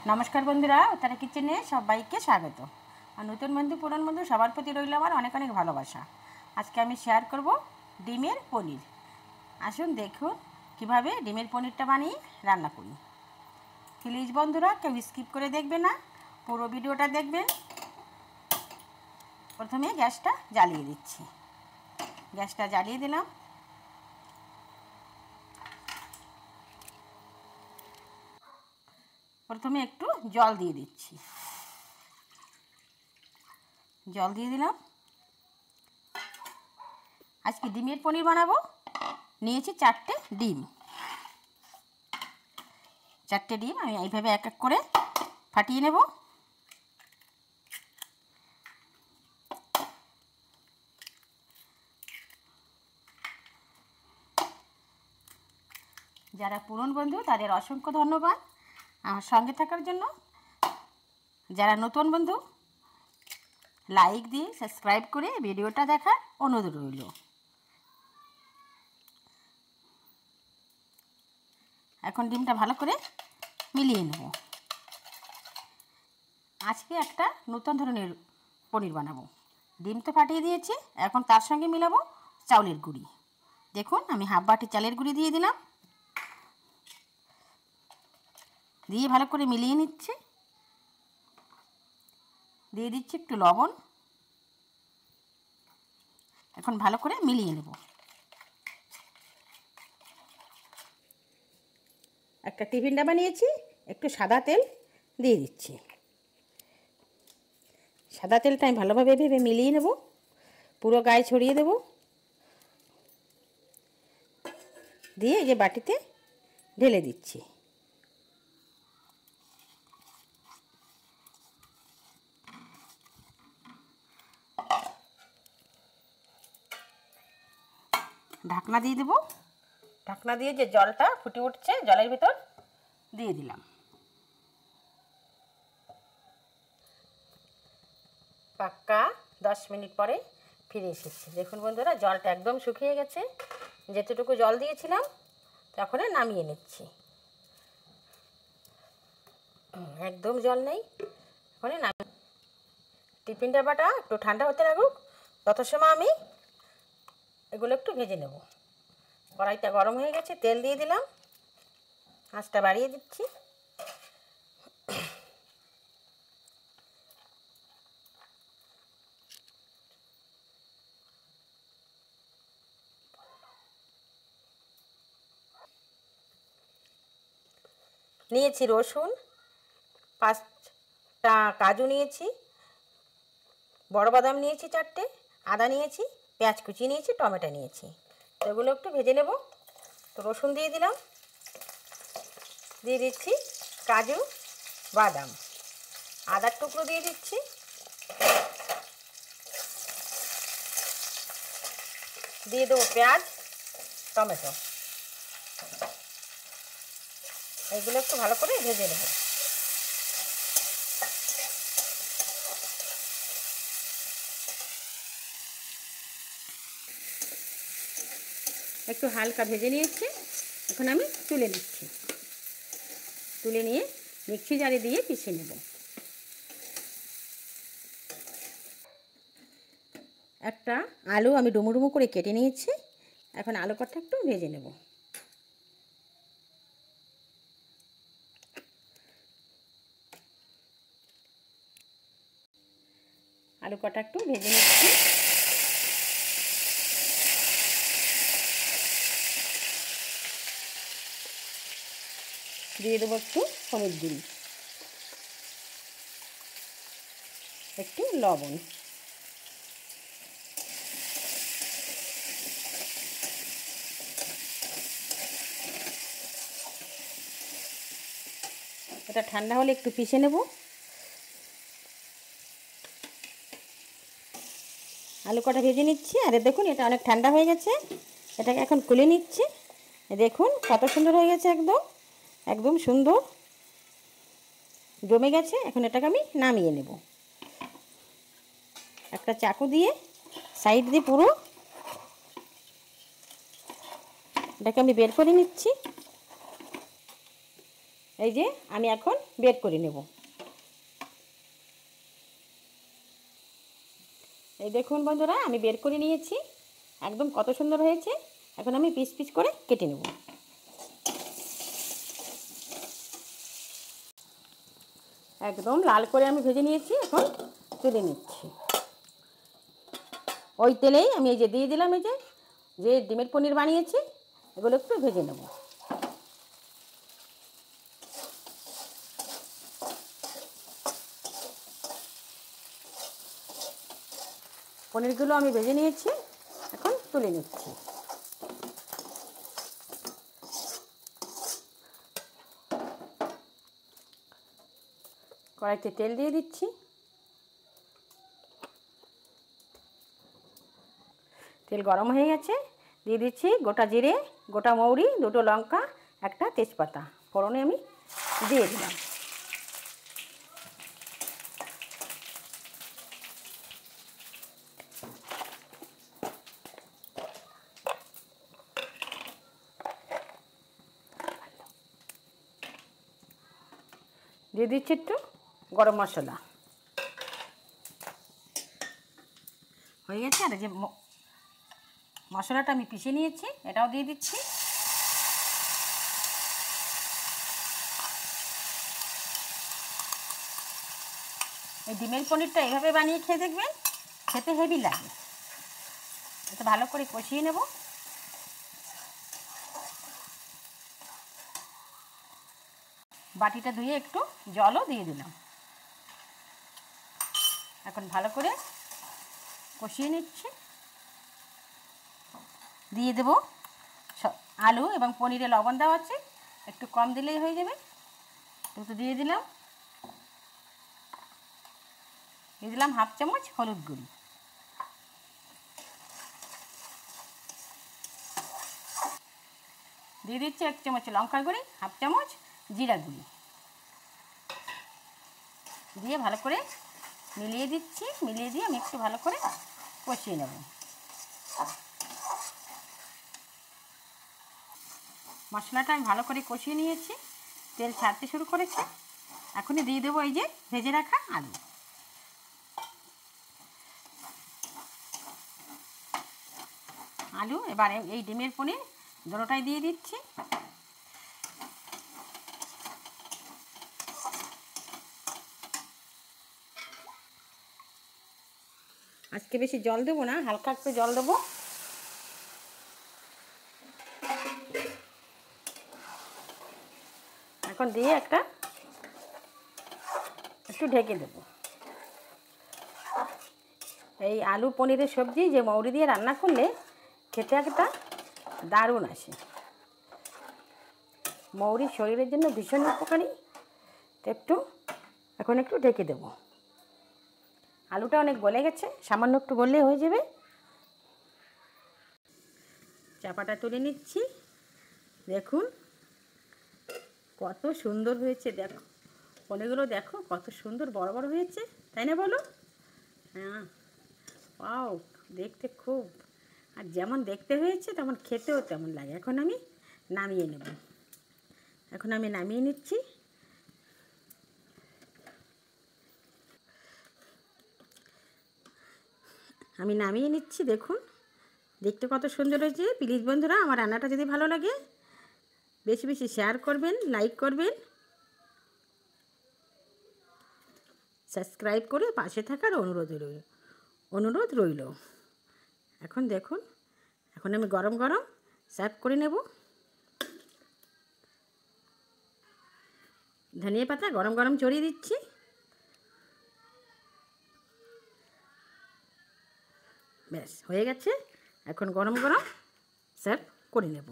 নমস্কার বন্ধুরা, উত্তরা কিচেনে সবাইকে স্বাগত। আর নতুন বন্ধু পুরান বন্ধু সবার প্রতি রইল আমার অনেক অনেক ভালোবাসা। আজকে আমি শেয়ার করব ডিমের পনির। আসুন দেখুন কিভাবে ডিমের পনিরটা বানিয়ে রান্না করি। প্লিজ বন্ধুরা কেউ স্কিপ করে দেখবে না, পুরো ভিডিওটা দেখবেন। প্রথমে গ্যাসটা জ্বালিয়ে দিচ্ছি। গ্যাসটা জ্বালিয়ে দিলাম। প্রথমে একটু জল দিয়ে দিচ্ছি। জল দিয়ে দিলাম। আজকে ডিমের পনির বানাবো। নিয়েছি 4টে ডিম। 4টে ডিম আমি এইভাবে এক এক করে ফাটিয়ে নেব। যারা পুরনো বন্ধু তাদের অসংখ্য ধন্যবাদ আমার সঙ্গে থাকার জন্য। যারা নতুন বন্ধু লাইক দিয়ে সাবস্ক্রাইব করে ভিডিওটা দেখার অনুরোধ রইল। এখন ডিমটা ভালো করে মিলিয়ে নেব। আজকে একটা নতুন ধরনের পনির বানাবো। ডিম তো ফাটিয়ে দিয়েছি, এখন তার সঙ্গে মিলাবো চাউলের গুঁড়ি। দেখুন আমি হাফ বাটি চালের গুঁড়ি দিয়ে দিলাম। দিয়ে ভালো করে মিলিয়ে নিচ্ছি। দিয়ে দিচ্ছি একটু লবণ। এখন ভালো করে মিলিয়ে নেব। একটা টিফিন ডাবা নিয়েছি, একটু সাদা তেল দিয়ে দিচ্ছি। সাদা তেলটা আমি ভালোভাবে ভেবে মিলিয়ে নেব, পুরো গায়ে ছড়িয়ে দেব। দিয়ে এই যে বাটিতে ঢেলে দিচ্ছি। ঢাকনা দিয়ে দেব। ঢাকনা দিয়ে যে জলটা ফুটে উঠছে জলের ভিতর দিয়ে দিলাম। পাক্কা 10 মিনিট পরে ফিরে এসেছি। দেখুন বন্ধুরা জলটা একদম শুকিয়ে গেছে। যেতটুকু জল দিয়েছিলাম তখন নামিয়ে নিচ্ছি। একদম জল নেই। এখন টিফিন ডাবাটা একটু ঠান্ডা হতে লাগুক, তত সময় আমি এগুলো একটু ভেজে নেব। কড়াইটা গরম হয়ে গেছে, তেল দিয়ে দিলাম। আঁচটা বাড়িয়ে দিচ্ছি। নিয়েছি রসুন, 5টা কাজু নিয়েছি, বড় বাদাম নিয়েছি 4টে, আদা নিয়েছি, পেঁয়াজ কুচি নিয়েছি, টমেটো নিয়েছি। এগুলো একটু ভেজে নেব। তো রসুন দিয়ে দিলাম। দিয়ে দিচ্ছি কাজু বাদাম, আদার টুকরো দিয়ে দিচ্ছি। দিয়ে দেবো পেঁয়াজ, টমেটো। এগুলো একটু ভালো করে ভেজে নেব। একটু হালকা ভেজে নিয়েছি। এখন আমি তুলে নিচ্ছি। তুলে নিয়ে মিক্সি জারে দিয়ে পিষে নেব। একটা আলু আমি ডুমো ডুমো করে কেটে নিয়েছি। এখন আলু কটা একটু ভেজে নেব। আলু কটা একটু ভেজে নিচ্ছি। দিয়ে দেবো একটু হলুদ গুঁড়ি, একটু লবণ। এটা ঠান্ডা হলে একটু পিষে নেব। আলু কটা ভেজে নিচ্ছি। আরে দেখুন এটা অনেক ঠান্ডা হয়ে গেছে। এটাকে এখন খুলে নিচ্ছি। দেখুন কত সুন্দর হয়ে গেছে, একদম একদম সুন্দর জমে গেছে। এখন এটাকে আমি নামিয়ে নেব। একটা চাকু দিয়ে সাইড দিয়ে পুরো এটাকে আমি বের করে নিচ্ছি। এই যে আমি এখন বের করে নেব। এই দেখুন বন্ধুরা, আমি বের করে নিয়েছি, একদম কত সুন্দর হয়েছে। এখন আমি পিস পিস করে কেটে নেব। একদম লাল করে আমি ভেজে নিয়েছি, এখন তুলে নিচ্ছি। ওই তেলেই আমি এই যে দিয়ে দিলাম, এই যে ডিমের পনির বানিয়েছি, এগুলো একটু ভেজে নেব। পনিরগুলো আমি ভেজে নিয়েছি, এখন তুলে নিচ্ছি। কড়াইতে তেল দিয়ে দিচ্ছি। তেল গরম হয়ে গেছে, দিয়ে দিচ্ছি গোটা জিরে, গোটা মৌরি, দুটো লঙ্কা, একটা তেজপাতা ফোড়নে আমি দিয়ে দিলাম। দিয়ে দিচ্ছি একটু গরম মশলা। হয়ে গেছে। আর যে মশলাটা আমি পিষে নিয়েছি, এটাও দিয়ে দিচ্ছি। এই ডিমের পনিরটা এইভাবে বানিয়ে খেয়ে দেখবেন, খেতে হেভি লাগে। এটা ভালো করে কষিয়ে নেব। বাটিটা ধুয়ে একটু জলও দিয়ে দিলাম। এখন ভালো করে কষিয়ে নিচ্ছি। দিয়ে দেব আলু এবং পনিরে লবণ দেওয়া আছে, একটু কম দিলেই হয়ে যাবে। একটু দিয়ে দিলাম হাফ চামচ হলুদ গুঁড়ি। দিয়ে দিচ্ছি 1 চামচ লঙ্কার গুঁড়ি, হাফ চামচ জিরা গুঁড়ি দিয়ে ভালো করে মিলিয়ে দিচ্ছি। মিলিয়ে দিয়ে আমি একটু ভালো করে কষিয়ে নেব। মশলাটা আমি ভালো করে কষিয়ে নিয়েছি, তেল ছাড়তে শুরু করেছে। এখনই দিয়ে দেবো এই যে ভেজে রাখা আলু। এবার এই ডিমের পনির দুটোটাই দিয়ে দিচ্ছি। আজকে বেশি জল দেবো না, হালকা একটু জল দেবো। এখন দিয়ে একটু ঢেকে দেব। এই আলু পনিরের সবজি যে মৌরি দিয়ে রান্না করলে খেতে একটা দারুণ আসে। মৌরি শরীরের জন্য ভীষণ উপকারী। তো এখন একটু ঢেকে দেব। আলুটা অনেক গলে গেছে, সামান্য একটু গললেই হয়ে যাবে। চাপাটা তুলে নিচ্ছি। দেখুন কত সুন্দর হয়েছে, দেখো পনিরগুলো দেখো কত সুন্দর বড় বড় হয়েছে, তাই না বলো? হ্যাঁ, পাও দেখতে খুব, আর যেমন দেখতে হয়েছে তেমন খেতেও তেমন লাগে। এখন আমি নামিয়ে নেব। নামিয়ে নিচ্ছি। দেখুন দেখতে কত সুন্দর হয়েছে। প্লিজ বন্ধুরা, আমার রান্নাটা যদি ভালো লাগে বেশি বেশি শেয়ার করবেন, লাইক করবেন, সাবস্ক্রাইব করে পাশে থাকার অনুরোধ রইল। এখন দেখুন, এখন আমি গরম গরম সার্ভ করে নেব। ধনিয়া পাতা গরম গরম ছড়িয়ে দিচ্ছি। ব্যাস হয়ে গেছে। এখন গরম গরম সার্ভ করে নেব।